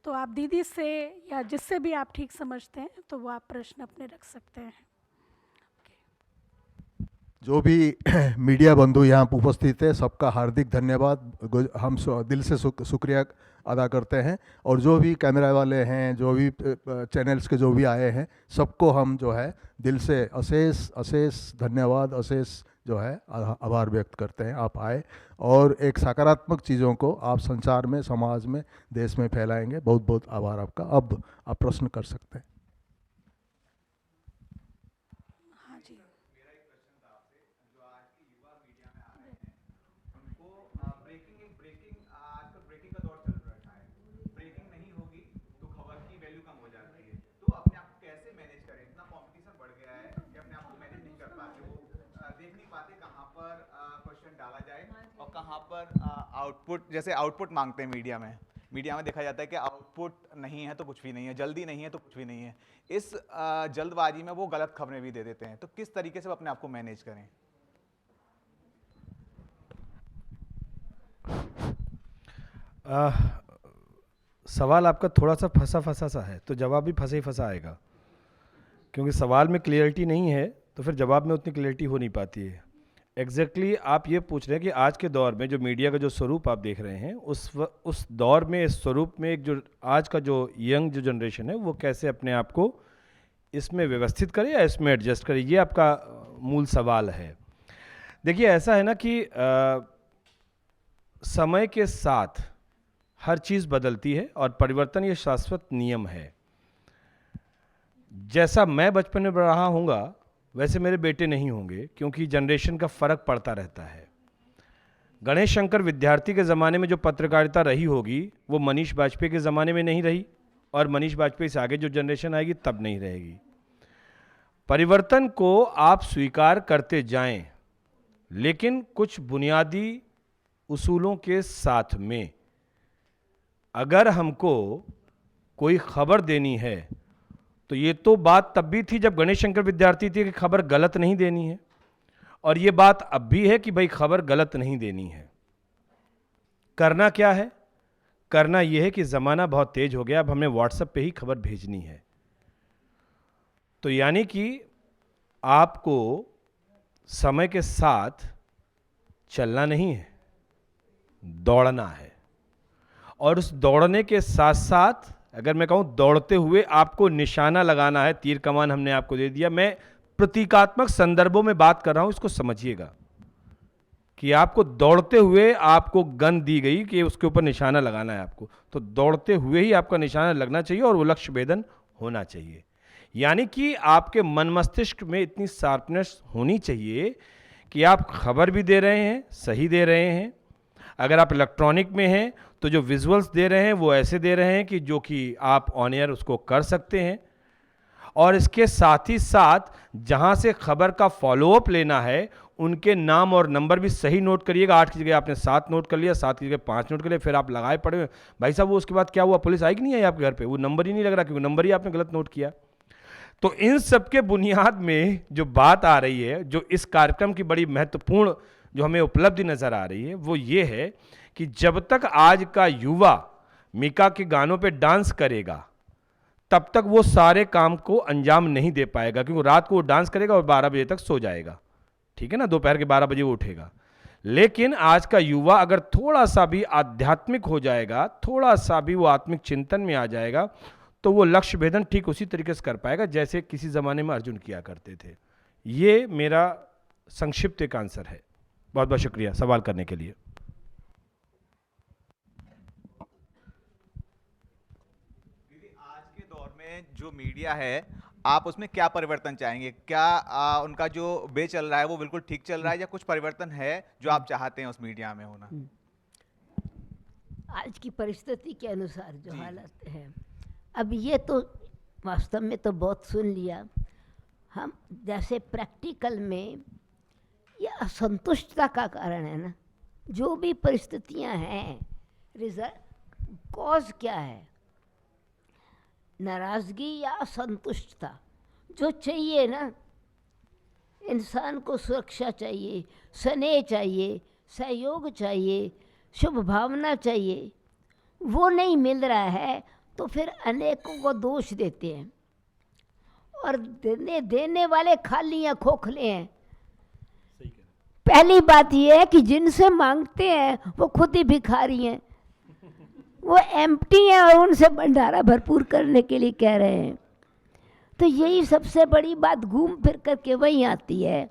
Speaker 1: तो आप दीदी से या जिससे भी आप ठीक समझते हैं तो वो आप प्रश्न अपने रख सकते हैं।
Speaker 3: जो भी मीडिया बंधु यहाँ उपस्थित है, सबका हार्दिक धन्यवाद। हम दिल से शुक्रिया अदा करते हैं। और जो भी कैमरा वाले हैं, जो भी चैनल्स के जो भी आए हैं, सबको हम जो है दिल से अशेष धन्यवाद, अशेष जो है आभार व्यक्त करते हैं। आप आए और एक सकारात्मक चीज़ों को आप संसार में, समाज में, देश में फैलाएंगे। बहुत बहुत आभार आपका। अब आप प्रश्न कर सकते हैं।
Speaker 1: हाँ जी।
Speaker 4: मेरा एक प्रश्न था आपसे, जो आज की युवा मीडिया में आ रहे हैं उनको ब्रेकिंग आजकल ब्रेकिंग का दौर चल रहा है। ब्रेकिंग नहीं होगी तो खबर की वैल्यू कम हो जाती है। तो अपने आप को कैसे मैनेज करें? इतना कंपटीशन बढ़ गया है कि अपने आप को मैनेज नहीं कर पाते, वो देख नहीं पाते कहाँ पर क्वेश्चन डाला जाए और कहाँ पर आउटपुट। जैसे आउटपुट मांगते हैं मीडिया में देखा जाता है कि आउटपुट नहीं है तो कुछ भी नहीं है, जल्दी नहीं है तो कुछ भी नहीं है। इस जल्दबाजी में वो गलत खबरें भी दे देते हैं। तो किस तरीके से वो अपने आप को मैनेज करें?
Speaker 2: सवाल आपका थोड़ा सा फंसा फंसा सा है, तो जवाब भी फंसा ही फंसा आएगा, क्योंकि सवाल में क्लियरिटी नहीं है तो फिर जवाब में उतनी क्लियरिटी हो नहीं पाती है। एग्जैक्टली आप ये पूछ रहे हैं कि आज के दौर में जो मीडिया का जो स्वरूप आप देख रहे हैं, उस दौर में, इस स्वरूप में एक जो आज का जो यंग जो जनरेशन है वो कैसे अपने आप को इसमें व्यवस्थित करे या इसमें एडजस्ट करे, ये आपका मूल सवाल है। देखिए ऐसा है ना कि समय के साथ हर चीज़ बदलती है और परिवर्तन ये शाश्वत नियम है। जैसा मैं बचपन में रहा हूँगा वैसे मेरे बेटे नहीं होंगे, क्योंकि जनरेशन का फ़र्क पड़ता रहता है। गणेश शंकर विद्यार्थी के ज़माने में जो पत्रकारिता रही होगी वो मनीष वाजपेयी के ज़माने में नहीं रही, और मनीष वाजपेयी से आगे जो जनरेशन आएगी तब नहीं रहेगी। परिवर्तन को आप स्वीकार करते जाएं, लेकिन कुछ बुनियादी उसूलों के साथ में। अगर हमको कोई खबर देनी है तो ये तो बात तब भी थी जब गणेश शंकर विद्यार्थी थे कि खबर गलत नहीं देनी है, और ये बात अब भी है कि भाई खबर गलत नहीं देनी है। करना क्या है? करना यह है कि ज़माना बहुत तेज हो गया, अब हमें व्हाट्सएप पे ही खबर भेजनी है। तो यानी कि आपको समय के साथ चलना नहीं है, दौड़ना है। और उस दौड़ने के साथ साथ, अगर मैं कहूँ दौड़ते हुए आपको निशाना लगाना है, तीर कमान हमने आपको दे दिया। मैं प्रतीकात्मक संदर्भों में बात कर रहा हूँ, इसको समझिएगा कि आपको दौड़ते हुए आपको गन दी गई कि उसके ऊपर निशाना लगाना है आपको, तो दौड़ते हुए ही आपका निशाना लगना चाहिए और वो लक्ष्य भेदन होना चाहिए। यानी कि आपके मन मस्तिष्क में इतनी शार्पनेस होनी चाहिए कि आप खबर भी दे रहे हैं, सही दे रहे हैं। अगर आप इलेक्ट्रॉनिक में हैं तो जो विजुअल्स दे रहे हैं वो ऐसे दे रहे हैं कि जो कि आप ऑन एयर उसको कर सकते हैं। और इसके साथ ही साथ जहां से खबर का फॉलोअप लेना है उनके नाम और नंबर भी सही नोट करिएगा। 8 की जगह आपने 7 नोट कर लिया, 7 की जगह 5 नोट कर लिया, फिर आप लगाए पड़े हुए। भाई साहब वो उसके बाद क्या हुआ, पुलिस आई कि नहीं आई आपके घर पे? वो नंबर ही नहीं लग रहा, क्योंकि नंबर ही आपने गलत नोट किया। तो इन सब के बुनियाद में जो बात आ रही है, जो इस कार्यक्रम की बड़ी महत्वपूर्ण जो हमें उपलब्धि नजर आ रही है, वो ये है कि जब तक आज का युवा मीका के गानों पे डांस करेगा तब तक वो सारे काम को अंजाम नहीं दे पाएगा, क्योंकि रात को वो डांस करेगा और 12 बजे तक सो जाएगा, ठीक है ना, दोपहर के 12 बजे वो उठेगा। लेकिन आज का युवा अगर थोड़ा सा भी आध्यात्मिक हो जाएगा, थोड़ा सा भी वो आत्मिक चिंतन में आ जाएगा, तो वो लक्ष्य भेदन ठीक उसी तरीके से कर पाएगा जैसे किसी ज़माने में अर्जुन किया करते थे। ये मेरा संक्षिप्त एक आंसर है। बहुत बहुत शुक्रिया सवाल करने के लिए।
Speaker 4: जो मीडिया है, आप उसमें क्या परिवर्तन चाहेंगे? क्या उनका जो वे चल रहा है वो बिल्कुल ठीक चल रहा है, या कुछ परिवर्तन है जो आप चाहते हैं उस मीडिया में होना?
Speaker 5: आज की परिस्थिति के अनुसार जो हालत है, अब ये तो वास्तव में तो बहुत सुन लिया हम, जैसे प्रैक्टिकल में ये असंतुष्टता का कारण है ना, जो भी परिस्थितियां हैं, रिजल्ट कॉज क्या है, नाराज़गी या असंतुष्टता। जो चाहिए ना, इंसान को सुरक्षा चाहिए, स्नेह चाहिए, सहयोग चाहिए, शुभ भावना चाहिए, वो नहीं मिल रहा है तो फिर अनेकों को दोष देते हैं, और देने वाले खाली या खोखले हैं। पहली बात यह है कि जिनसे मांगते हैं वो खुद ही भिखारी हैं, वो एम्प्टी हैं और उनसे भंडारा भरपूर करने के लिए कह रहे हैं। तो यही सबसे बड़ी बात घूम फिर करके वही आती है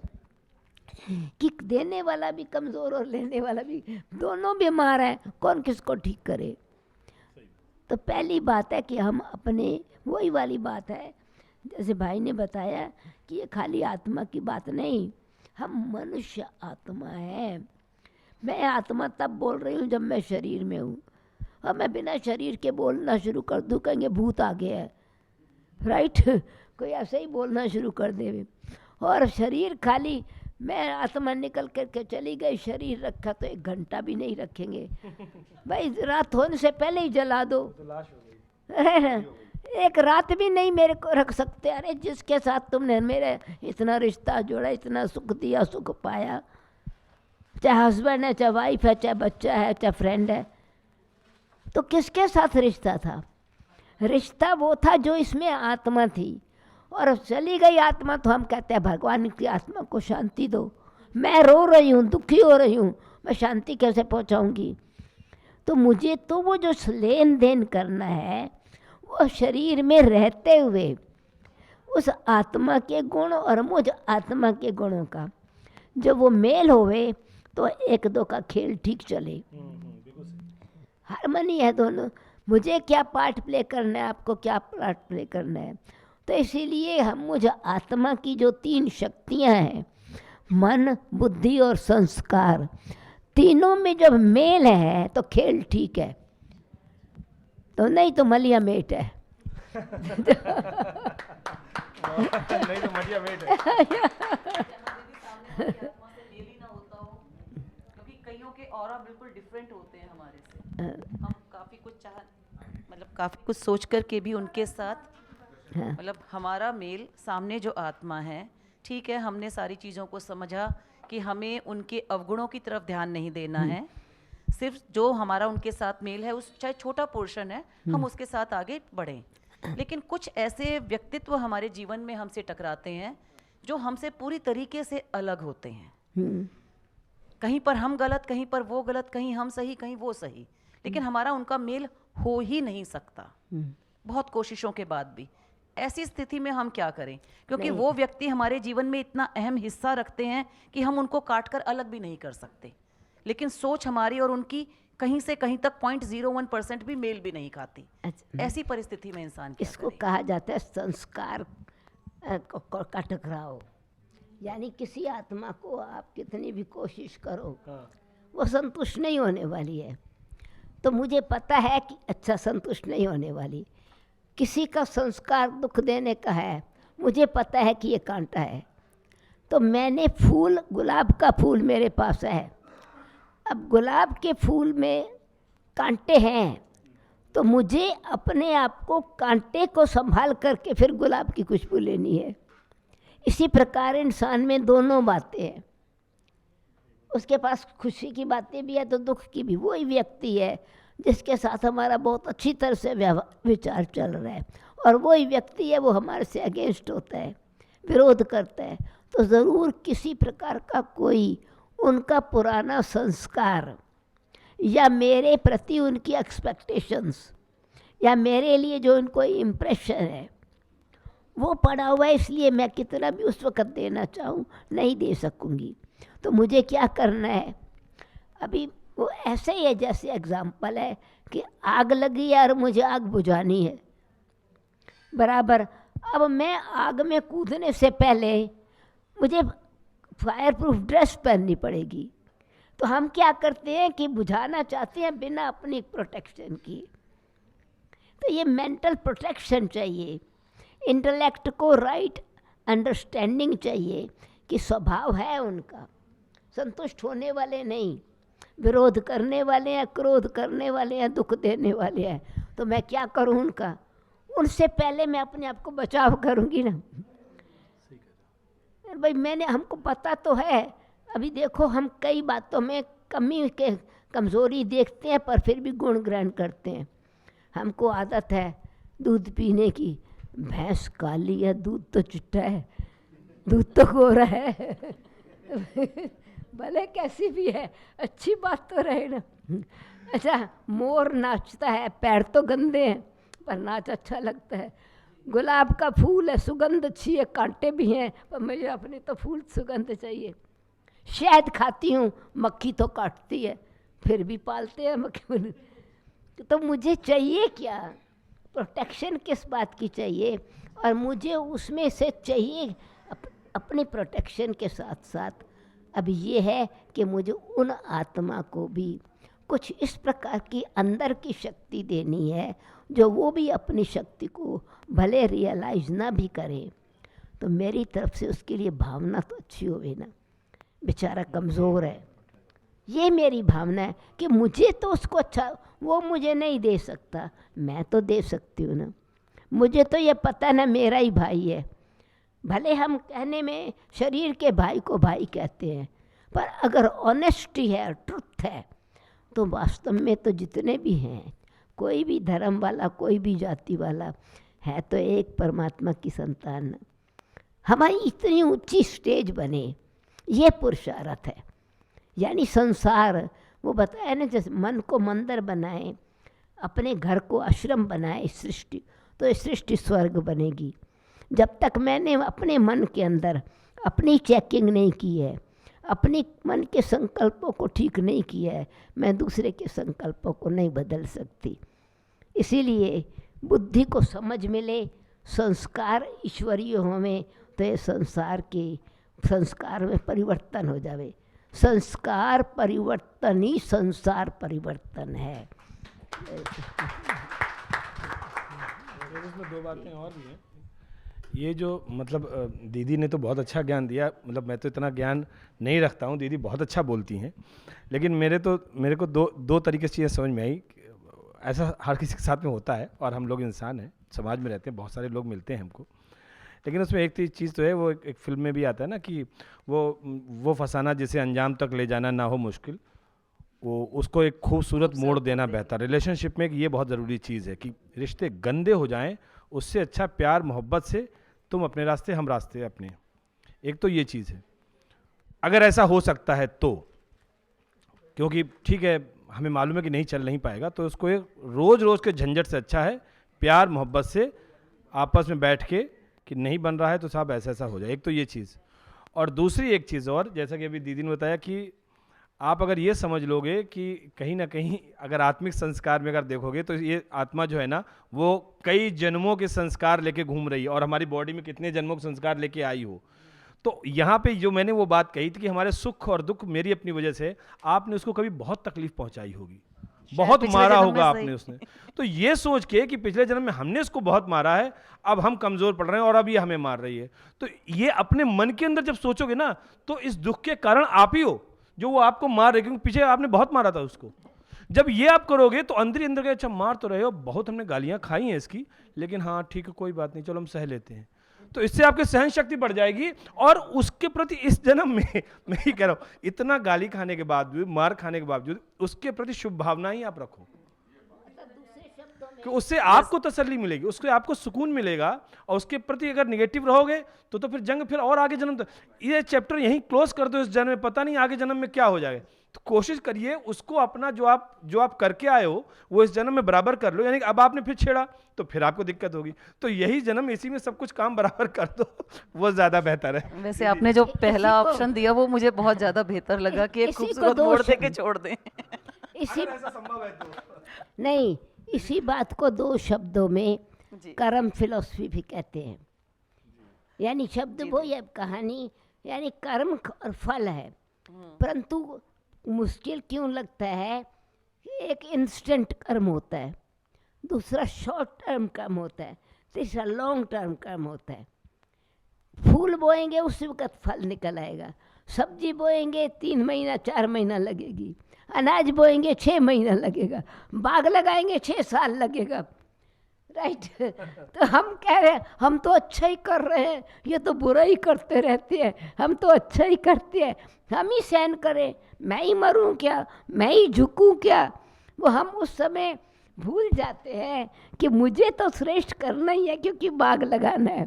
Speaker 5: कि देने वाला भी कमज़ोर और लेने वाला भी, दोनों बीमार हैं, कौन किसको ठीक करे। तो पहली बात है कि हम अपने, वही वाली बात है जैसे भाई ने बताया कि ये खाली आत्मा की बात नहीं, हम मनुष्य आत्मा है। मैं आत्मा तब बोल रही हूँ जब मैं शरीर में हूँ, और मैं बिना शरीर के बोलना शुरू कर दूँ कहेंगे भूत आ गया है, राइट? कोई ऐसे ही बोलना शुरू कर दे। और शरीर खाली, मैं आत्मा निकल करके चली गई, शरीर रखा तो 1 घंटा भी नहीं रखेंगे भाई, रात होने से पहले ही जला दो, एक रात भी नहीं मेरे को रख सकते। अरे जिसके साथ तुमने मेरे इतना रिश्ता जोड़ा, इतना सुख दिया, सुख पाया, चाहे हस्बैंड है, चाहे वाइफ है, चाहे बच्चा है, चाहे फ्रेंड है, तो किसके साथ रिश्ता था? रिश्ता वो था जो इसमें आत्मा थी, और अब चली गई आत्मा तो हम कहते हैं भगवान की आत्मा को शांति दो। मैं रो रही हूँ, दुखी हो रही हूँ, मैं शांति कैसे पहुँचाऊँगी? तो मुझे तो वो जो लेन देन करना है वो शरीर में रहते हुए उस आत्मा के गुण और मुझ आत्मा के गुणों का जब वो मेल होवे तो एक दो का खेल ठीक चले। हारमोनी है दोनों। मुझे क्या पार्ट प्ले करना है, आपको क्या पार्ट प्ले करना है। तो इसीलिए हम मुझ आत्मा की जो 3 शक्तियां हैं, मन, बुद्धि और संस्कार, तीनों में जब मेल है तो खेल ठीक है, तो नहीं तो मलिया मेट है।
Speaker 2: नहीं तो मटिया मेट है।
Speaker 6: मेल ही ना होता हो, क्योंकि कईयों के ऑरा बिल्कुल डिफरेंट होते हैं हमारे से। हम काफ़ी कुछ मतलब काफ़ी कुछ सोच कर के भी उनके साथ मतलब हमारा मेल, सामने जो आत्मा है, ठीक है, हमने सारी चीज़ों को समझा कि हमें उनके अवगुणों की तरफ ध्यान नहीं देना है, सिर्फ जो हमारा उनके साथ मेल है, उस चाहे छोटा पोर्शन है, हम उसके साथ आगे बढ़ें। लेकिन कुछ ऐसे व्यक्तित्व हमारे जीवन में हमसे टकराते हैं जो हमसे पूरी तरीके से अलग होते हैं। कहीं पर हम गलत, कहीं पर वो गलत, कहीं हम सही, कहीं वो सही, लेकिन हमारा उनका मेल हो ही नहीं सकता, बहुत कोशिशों के बाद भी। ऐसी स्थिति में हम क्या करें? क्योंकि वो व्यक्ति हमारे जीवन में इतना अहम हिस्सा रखते हैं कि हम उनको काट कर अलग भी नहीं कर सकते, लेकिन सोच हमारी और उनकी कहीं से कहीं तक 0.01% भी मेल भी नहीं खाती। ऐसी परिस्थिति में इंसान क्या
Speaker 5: इसको
Speaker 6: करे?
Speaker 5: कहा जाता है संस्कार का टकराव। यानी किसी आत्मा को आप कितनी भी कोशिश करो वो संतुष्ट नहीं होने वाली है। तो मुझे पता है कि अच्छा संतुष्ट नहीं होने वाली। किसी का संस्कार दुख देने का है, मुझे पता है कि ये कांटा है, तो मैंने फूल, गुलाब का फूल मेरे पास है, अब गुलाब के फूल में कांटे हैं, तो मुझे अपने आप को कांटे को संभाल करके फिर गुलाब की खुशबू लेनी है। इसी प्रकार इंसान में दोनों बातें हैं, उसके पास खुशी की बातें भी है तो दुख की भी। वही व्यक्ति है जिसके साथ हमारा बहुत अच्छी तरह से विचार चल रहा है, और वही व्यक्ति है वो हमारे से अगेंस्ट होता है, विरोध करता है, तो ज़रूर किसी प्रकार का कोई उनका पुराना संस्कार या मेरे प्रति उनकी एक्सपेक्टेशंस या मेरे लिए जो उनको इम्प्रेशन है वो पड़ा हुआ है, इसलिए मैं कितना भी उस वक़्त देना चाहूँ नहीं दे सकूँगी। तो मुझे क्या करना है? अभी वो ऐसे ही है जैसे एग्जाम्पल है कि आग लगी है और मुझे आग बुझानी है बराबर। अब मैं आग में कूदने से पहले मुझे फायर प्रूफ ड्रेस पहननी पड़ेगी। तो हम क्या करते हैं कि बुझाना चाहते हैं बिना अपनी प्रोटेक्शन की। तो ये मेंटल प्रोटेक्शन चाहिए, इंटेलेक्ट को राइट अंडरस्टैंडिंग चाहिए कि स्वभाव है उनका, संतुष्ट होने वाले नहीं, विरोध करने वाले हैं, क्रोध करने वाले हैं, दुख देने वाले हैं। तो मैं क्या करूं उनका? उनसे पहले मैं अपने आप को बचाव करूंगी ना भाई। मैंने, हमको पता तो है, अभी देखो हम कई बातों में कमी के कमज़ोरी देखते हैं पर फिर भी गुण ग्रहण करते हैं। हमको आदत है दूध पीने की, भैंस काली है, दूध तो चिट्टा है, दूध तो गोरा है भले कैसी भी है, अच्छी बात तो रहे ना। अच्छा, मोर नाचता है, पैर तो गंदे हैं पर नाच अच्छा लगता है। गुलाब का फूल है, सुगंध अच्छी है, कांटे भी हैं पर मुझे अपने तो फूल सुगंध चाहिए। शहद खाती हूँ, मक्खी तो काटती है, फिर भी पालते हैं मक्खी। तो मुझे चाहिए क्या? प्रोटेक्शन किस बात की चाहिए? और मुझे उसमें से चाहिए अपनी प्रोटेक्शन के साथ साथ अब ये है कि मुझे उन आत्मा को भी कुछ इस प्रकार की अंदर की शक्ति देनी है जो वो भी अपनी शक्ति को भले रियलाइज ना भी करे, तो मेरी तरफ से उसके लिए भावना तो अच्छी होवे ना। बेचारा कमज़ोर है, ये मेरी भावना है कि मुझे तो उसको अच्छा, वो मुझे नहीं दे सकता, मैं तो दे सकती हूँ ना। मुझे तो ये पता ना मेरा ही भाई है, भले हम कहने में शरीर के भाई को भाई कहते हैं, पर अगर ऑनेस्टी है, ट्रुथ है, तो वास्तव में तो जितने भी हैं कोई भी धर्म वाला, कोई भी जाति वाला है तो एक परमात्मा की संतान। हमारी इतनी ऊंची स्टेज बने, ये पुरुषार्थ है। यानी संसार, वो बताया ना, जैसे मन को मंदिर बनाए, अपने घर को आश्रम बनाए सृष्टि, तो सृष्टि स्वर्ग बनेगी। जब तक मैंने अपने मन के अंदर अपनी चेकिंग नहीं की है, अपने मन के संकल्पों को ठीक नहीं किया है, मैं दूसरे के संकल्पों को नहीं बदल सकती। इसीलिए बुद्धि को समझ मिले, संस्कार ईश्वरीय होवे, तो ये संस्कार में परिवर्तन हो जावे। संस्कार परिवर्तन ही संसार परिवर्तन है।
Speaker 2: इसमें दो बातें और भी हैं। ये जो मतलब दीदी ने तो बहुत अच्छा ज्ञान दिया, मतलब मैं तो इतना ज्ञान नहीं रखता हूँ, दीदी बहुत अच्छा बोलती हैं, लेकिन मेरे को दो तरीके से चीज़ें समझ में आई। ऐसा हर किसी के साथ में होता है, और हम लोग इंसान हैं, समाज में रहते हैं, बहुत सारे लोग मिलते हैं हमको, लेकिन उसमें एक चीज़ तो है, वो एक फिल्म में भी आता है ना कि वो फंसाना जिसे अंजाम तक ले जाना ना हो मुश्किल, वो उसको एक खूबसूरत मोड़ देना बेहतर। रिलेशनशिप में ये बहुत ज़रूरी चीज़ है कि रिश्ते गंदे हो जाएं, उससे अच्छा प्यार मोहब्बत से तुम अपने रास्ते, हम रास्ते अपने। एक तो ये चीज़ है, अगर ऐसा हो सकता है तो, क्योंकि ठीक है हमें मालूम है कि नहीं चल नहीं पाएगा, तो उसको एक रोज़ के झंझट से अच्छा है प्यार मोहब्बत से आपस में बैठ के कि नहीं बन रहा है तो साहब ऐसा हो जाए। एक तो ये चीज़, और दूसरी एक चीज़ और, जैसा कि अभी दीदी ने बताया कि आप अगर ये समझ लोगे कि कहीं ना कहीं अगर आत्मिक संस्कार में अगर देखोगे तो ये आत्मा जो है ना, वो कई जन्मों के संस्कार लेके घूम रही है, और हमारी बॉडी में कितने जन्मों के संस्कार लेके आई हो। तो यहाँ पे जो मैंने वो बात कही थी कि हमारे सुख और दुख मेरी अपनी वजह से, आपने उसको कभी बहुत तकलीफ पहुंचाई होगी, बहुत मारा होगा आपने उसने, तो ये सोच के कि पिछले जन्म में हमने इसको बहुत मारा है, अब हम कमज़ोर पड़ रहे हैं और अब ये हमें मार रही है, तो ये अपने मन के अंदर जब सोचोगे ना, तो इस दुख के कारण आप ही हो जो वो आपको मार रहे, क्योंकि पीछे आपने बहुत मारा था उसको। जब ये आप करोगे तो अंदर ही अंदर के अच्छा मार तो रहे हो, बहुत हमने गालियाँ खाई हैं इसकी, लेकिन हाँ ठीक है कोई बात नहीं, चलो हम सह लेते हैं, तो इससे आपकी सहन शक्ति बढ़ जाएगी। और उसके प्रति इस जन्म में मैं ही कह रहा हूँ, इतना गाली खाने के बावजूद, मार खाने के बावजूद, उसके प्रति शुभ भावना ही आप रखो, कि उससे आपको तसल्ली मिलेगी, उससे आपको सुकून मिलेगा। और उसके प्रति अगर निगेटिव रहोगे तो फिर जंग, फिर और आगे जन्म, ये चैप्टर यहीं क्लोज कर दो इस जन्म में, पता नहीं आगे जन्म में क्या हो जाएगा। तो कोशिश करिए उसको अपना जो आप करके आए हो वो इस जन्म में बराबर कर लो, यानी कि अब आपने फिर छेड़ा तो फिर आपको दिक्कत होगी, तो यही जन्म इसी में सब कुछ काम बराबर कर दो, वो ज़्यादा बेहतर है।
Speaker 6: वैसे आपने जो पहला ऑप्शन दिया वो मुझे बहुत ज़्यादा बेहतर लगा कि एक खूबसूरत मोड़ दे के छोड़ दें।
Speaker 2: ऐसा संभव है तो
Speaker 5: नहीं, इसी बात को दो शब्दों में कर्म फिलॉसफी भी कहते हैं। यानी शब्द वो ये कहानी, यानी कर्म और फल है, परंतु मुश्किल क्यों लगता है कि एक इंस्टेंट कर्म होता है, दूसरा शॉर्ट टर्म कर्म होता है, तीसरा लॉन्ग टर्म कर्म होता है। फूल बोएंगे उसी वक्त फल निकल आएगा, सब्जी बोएंगे 3 महीना 4 महीना लगेगी, अनाज बोएंगे 6 महीना लगेगा, बाग लगाएंगे 6 साल लगेगा, राइट। तो हम कह रहे हैं हम तो अच्छा ही कर रहे हैं, ये तो बुरा ही करते रहते हैं, हम तो अच्छा ही करते हैं, हम ही सहन करें, मैं ही मरूं क्या, मैं ही झुकूं क्या। वो हम उस समय भूल जाते हैं कि मुझे तो श्रेष्ठ करना ही है, क्योंकि बाग लगाना है,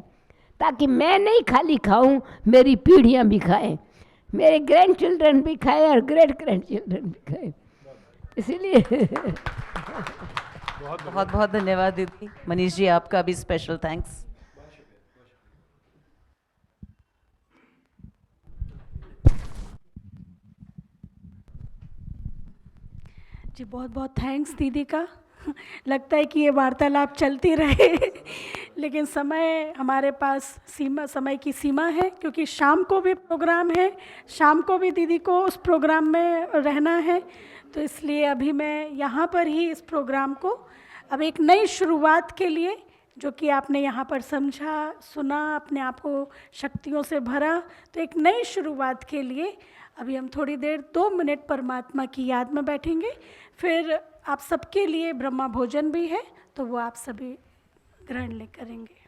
Speaker 5: ताकि मैं नहीं खाली खाऊं, मेरी पीढ़ियां भी खाएं, मेरे ग्रैंड चिल्ड्रन भी खाएं और ग्रेट ग्रैंड चिल्ड्रन भी खाएं। इसीलिए
Speaker 6: बहुत बहुत धन्यवाद दीदी। मनीष जी आपका भी स्पेशल थैंक्स।
Speaker 1: जी बहुत बहुत थैंक्स दीदी का। लगता है कि ये वार्तालाप चलती रहे लेकिन समय हमारे पास समय की सीमा है, क्योंकि शाम को भी प्रोग्राम है, शाम को भी दीदी को उस प्रोग्राम में रहना है, तो इसलिए अभी मैं यहाँ पर ही इस प्रोग्राम को अब एक नई शुरुआत के लिए, जो कि आपने यहाँ पर समझा, सुना, अपने आप को शक्तियों से भरा, तो एक नई शुरुआत के लिए अभी हम थोड़ी देर 2 मिनट परमात्मा की याद में बैठेंगे। फिर आप सबके लिए ब्रह्मा भोजन भी है, तो वो आप सभी ग्रहण ले करेंगे।